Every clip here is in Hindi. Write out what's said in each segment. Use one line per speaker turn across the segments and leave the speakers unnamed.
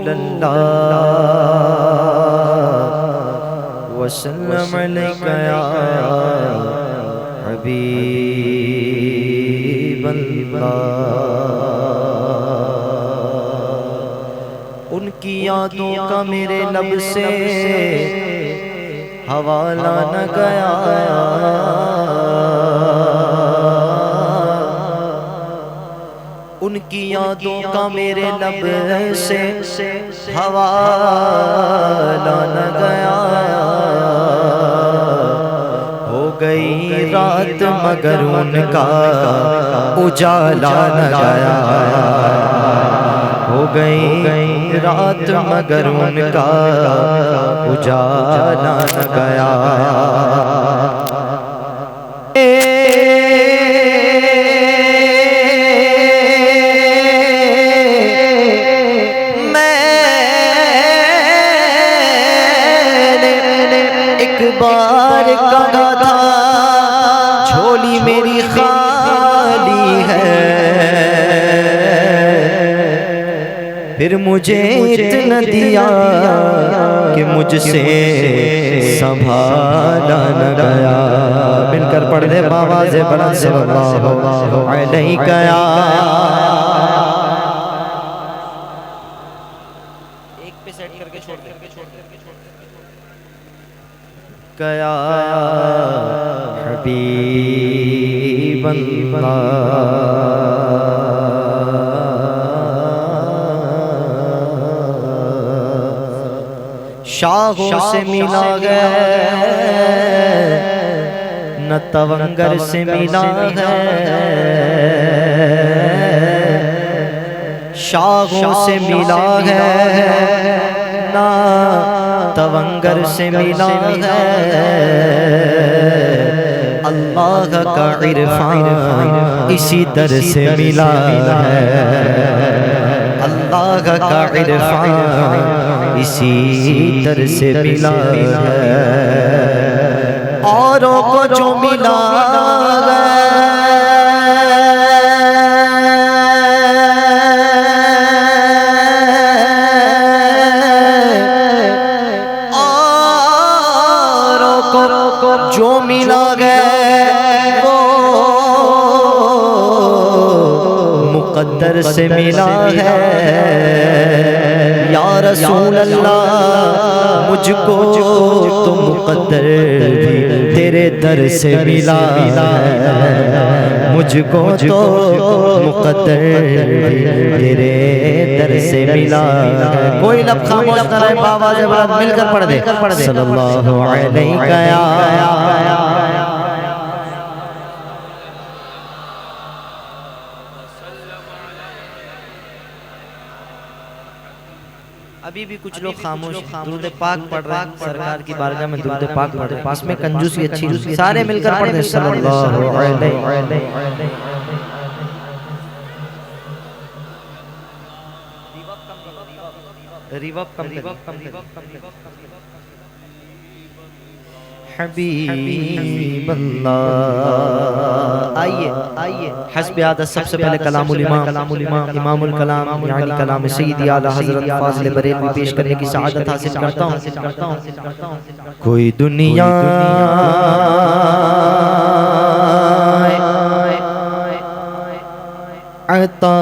सल्लल्लाहु वसल्लम अलैका या हबीबल्लाह। उनकी यादों का मेरे लब से हवाला न गया, उनकी यादों का मेरे लब से हवाला न गया। हो गई रात मगर उनका उजाला न गया, हो गई रात मगर उनका उजाला न गया। एक बार कहा था झोली मेरी खाली है, फिर मुझे इतना दिया कि मुझसे संभाला न गया। मिलकर पढ़ दे बाबा से बड़ा सल्लल्लाहु अलैहि गया। एक पे सेट करके छोड़ दे गया हबीबल्लाह। शाहों से मिला है न तवंगर से मिला है, शाहों से मिला है ना तवंगर से मिला है। अल्लाह का इरफान इसी दर से मिला है, अल्लाह का इरफान इसी दर से मिला है। औरों को जो मिला जो मिला गया वो मुकद्दर से मिला है। या रसूल अल्लाह मुझको तो मुकद्दर भी तेरे दर से मिला है, मुझको तो मुकद्दर भी तेरे दर से मिला है। कोई लब खामोश न रहे, बाबा से बात मिलकर पढ़ दे सल्लल्लाहु अलैहि गया। अभी भी कुछ लोग खामोश दुरूद पाक पढ़ रहे हैं, सरकार की बारगाह में दुरूद पाक पढ़ रहे हैं। पास में कंजूसी अच्छी, सारे मिलकर पढ़ दे सल्लल्लाहु अलैहि। रिवर्ब कम हबीबल्लाह। आइए हस्ब आदत सबसे पहले कलामुल इमाम इमामुल कलाम यानी कलाम सय्यदी आला हज़रत फाज़िल बरेलवी पेश करने की सआदत हासिल करता हूँ। कोई दुनिया अता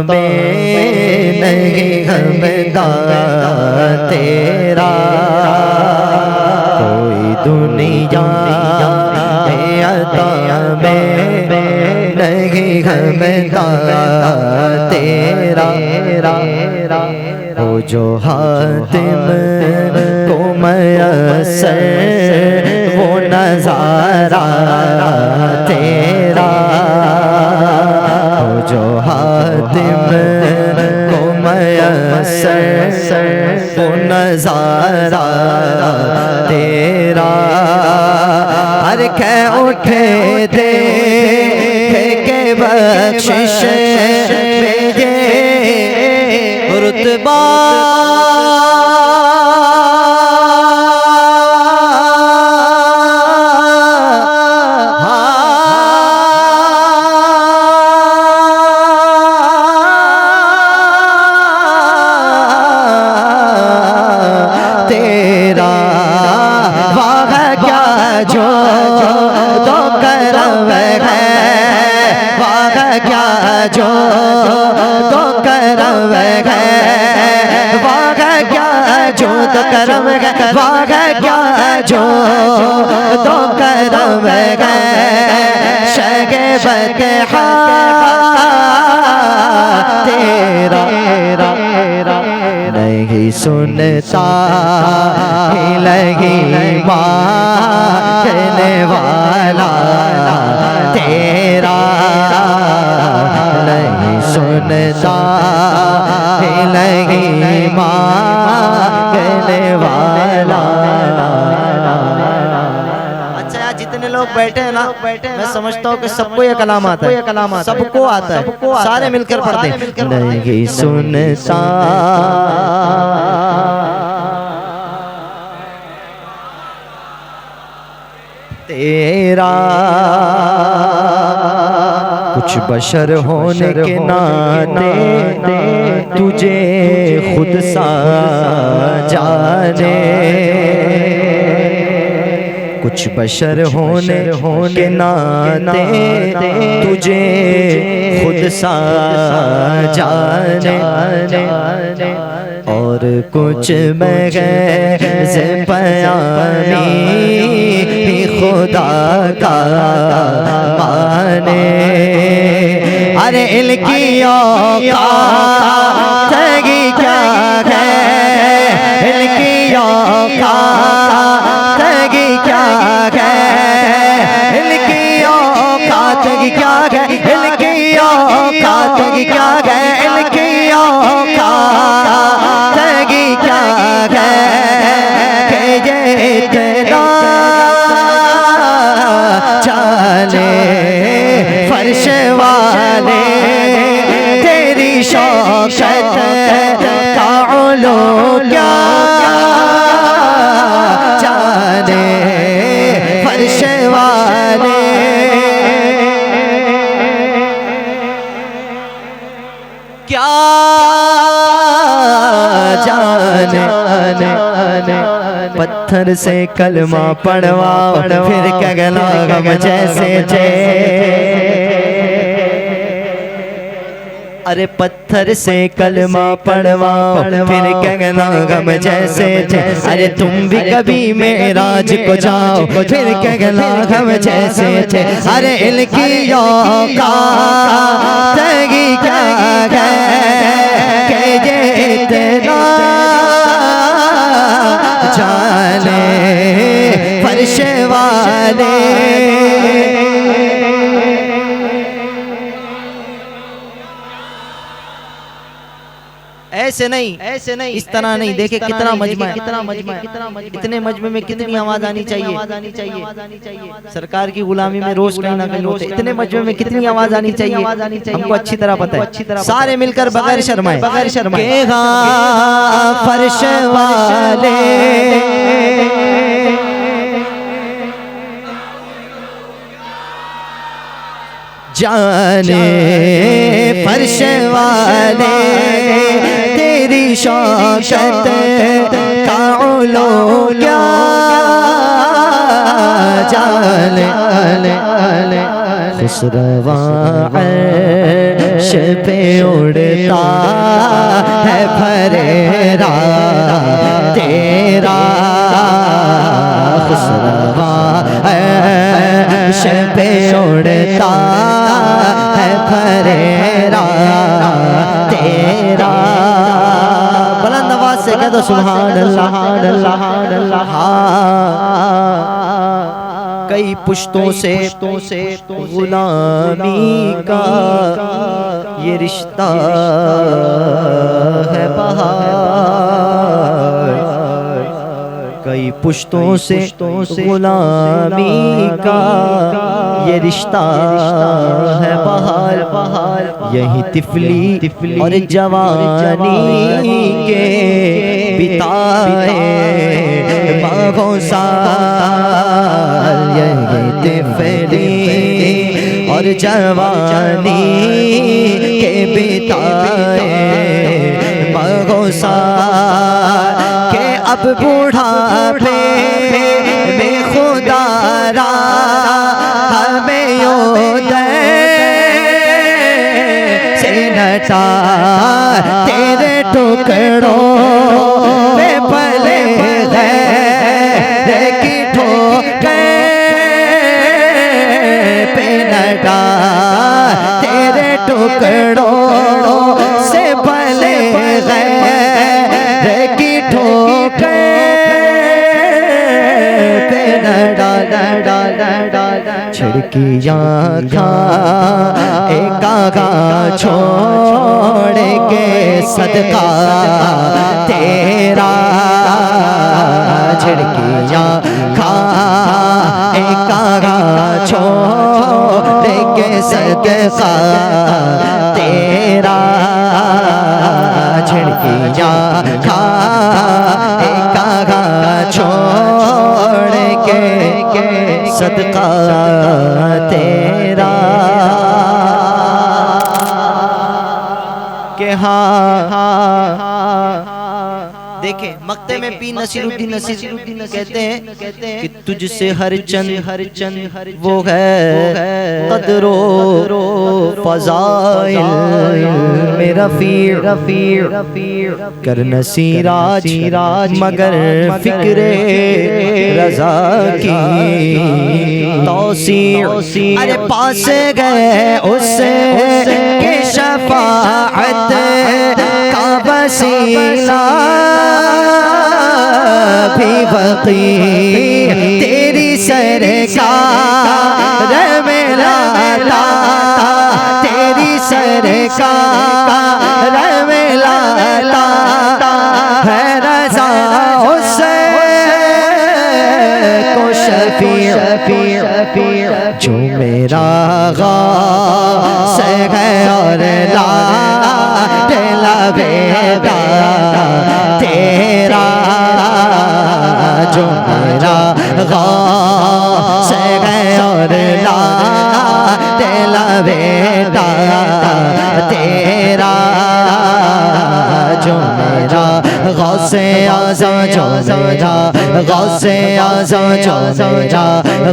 में नहीं हमदा तेरा, कोई दुनिया अता में नहीं हमदा तेरा। वो जो हातिम को मयस्सर वो नज़ारा तेरा, जो हातिम को मयस्सर वो नज़ारा तेरा। हर खे उठे दे के बख्शिश भेजे रुतबा है, वाह क्या जो तो करम है, वाह क्या जो तो करम है, शगे बतहा तेरा नहीं सुनता लगी मांगने वाला तेरा नहीं सुनता लगी मांगने वाला। अच्छा, जितने लोग बैठे हैं ना, मैं समझता हूँ कि सबको ये कलाम आता है, सबको आता है, सारे मिलकर पढ़ते हैं। नहीं सुनता तेरा कुछ बशर होने के नाते तुझे खुद सा जाने, कुछ बशर होने के नाते तुझे खुद सा जाने, और कुछ महज़ पयामी खुदा का माने। अरे इनकी औकात क्या है, इनकी औकात क्या है, इनकी औकात क्या है, इनकी औकात क्या है, इनकी औकात क्या है कि ये इतना चले फर्श वाले तेरी शौकत का उलू क्या जाने फर्श वाले। क्या जाने पत्थर से कलमा पढ़वाओ फिर कहना गम जैसे अरे पत्थर से कलमा पढ़वाओ फिर कहना गम जैसे अरे तुम भी कभी मेराज को जाओ फिर कहना गम जैसे अरे इनकी औकात क्या है कि ये इतना जाने फर्श वाले। ऐसे नहीं इस तरह नहीं। देखे कितना मजमा है, इतने मजमे में कितनी आवाज आनी चाहिए। सरकार की गुलामी में रोज कहीं ना कहीं होते, इतने मजमे में कितनी आवाज आनी चाहिए हमको अच्छी तरह पता है। सारे मिलकर बगैर शर्माए फर्श वाले जाने फर्श वाले तेरी शौकत का उलू क्या जाने। खुसरवा अर्श पे उड़ता है फरेरा तेरा, खुसरवा अर्श पे उड़ता है फरेरा तेरा। बुलंद आवाज से कह दो सुभान अल्लाह अल्लाह अल्लाह। कई पुश्तों से गुलामी का ये रिश्ता है बहार, कई पुश्तों से गुलामी का ये रिश्ता है बहार। यही तिफली और जवानी के बिताए बागों साल, यही तिफली और जवानी के बिताए बागों साल के अब बुढ़ापे में खुदारा हमें योदय से नचा तेरे टुकड़ों में पले गए की ठोकर पे न डाल, तेरे टुकड़ों से पले गए की ठोकर पे न डाल। छिड़कियाँ खा एक आगा छोड़ के सदका तेरा, छिड़कियाँ खा एक आगा छोड़ के सदका तेरा, छिड़कियाँ खा एक आगा छोड़ के सदका तेरा। के देखें मक्ते में पी नसीरुद्दीन कहते हैं कि तुझसे हर चंद वो है कदरो फज़ाइल में रफ़ीर कर नसीराज मगर फिक्रे रज़ा की तौसीर। अरे पास गए उससे के शफ़ाअत का वसीला भी बकी तेरी सरकार में लाता, तेरी सरकार में लाता है रज़ा उससे को शफ़ीर जो मेरा गौस है और ला बेटा तेरा, जो मेरा गौस है और ला बेटा तेरा, जो मेरा गौसे आज़म जो मेरा गौसे आज़म जो मेरा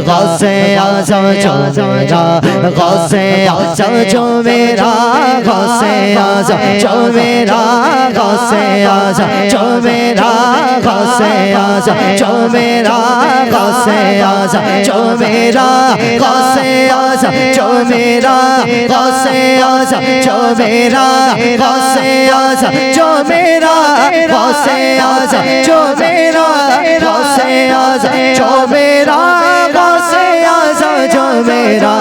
गौसे आज़म जो मेरा गौसे आज़म जो मेरा गौसे आज़म जो मेरा गौसे आज़म जो मेरा गौसे आज़म जो मेरा गौसे आज़म जो मेरा गौसे आज़म जो मेरा गौसे आज़म जो मेरा गौसे आज़म जो मेरा गौसे आज़म जो मेरा गौसे आज़म जो मेरा गौसे आज़म जो मेरा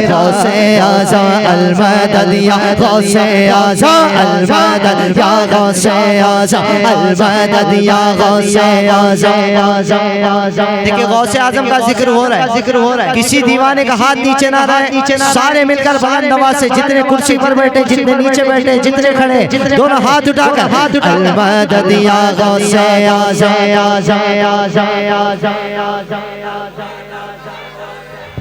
गौसे आज़म अल-मदद या गौसे आज़म अल-मदद या गौसे आज़म अल-मदद या गौसे आज़म। देखिए गौसे आज़म का जिक्र हो रहा है, किसी दीवाने का हाथ नीचे ना रहे, सारे मिलकर बुलंद आवाज़ से जितने कुर्सी पर बैठे, जितने नीचे बैठे, जितने खड़े, दोनों हाथ उठाकर अल-मदद या गौसे आज़म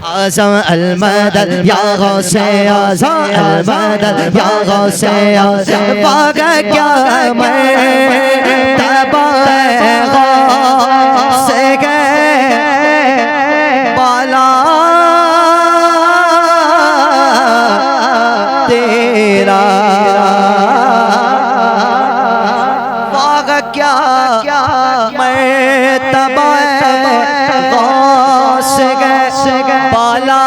आज़म अल-मदद या गौसे आज़म अल-मदद या गौसे आज़म। पागा क्या मैं तबा गौसे गए बाला तेरा, पागा क्या मैं तबा गौसे गए बाला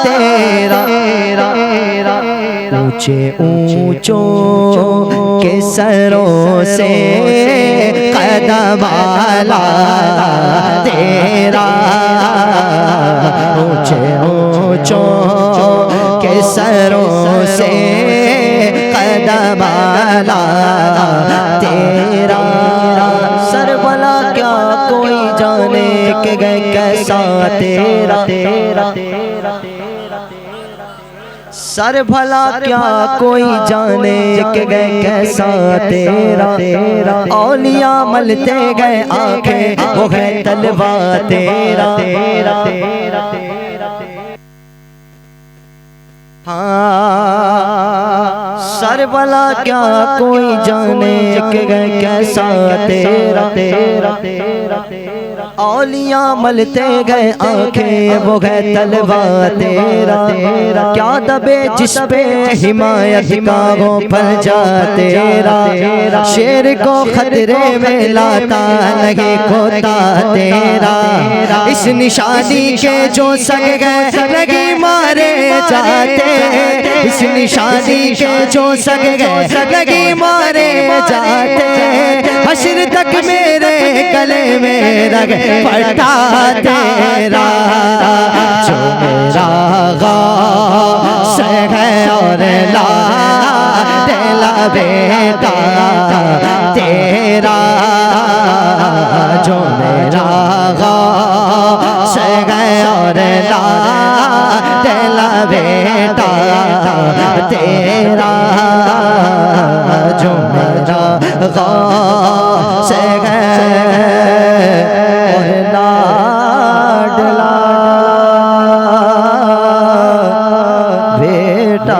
तेरा। ऊंचे ऊंचों के सरों से कदम आला तेरा, ऊंचे ऊंचों के सरों से कदम आला तेरा। सर भला क्या कोई जाने के गए कैसा तेरा, सर भला क्या कोई जाने के गए कैसा तेरा। औलिया मलते गए आंखें वो है तलवा तेरा। सर भला क्या कोई जाने के गए कैसा तेरा। औलिया मलते गए आंखें वो है तलवा तेरा, क्या दबे जिस पे हिमायत का वो फलजा तेरा, शेर को खतरे में लाता नहीं खोता तेरा, इस निशानी के जो सग गए नहीं मारे जाते, इस निशानी के जो सग गए नहीं मारे जाते, हश्र तक मेरे गले में रग पटा तेरा, जो मेरा गौस है और ला दिला बेटा तेरा, जो मेरा गौस है और ला दिला बेटा तेरा, जो मेरा गौस है और लाडला बेटा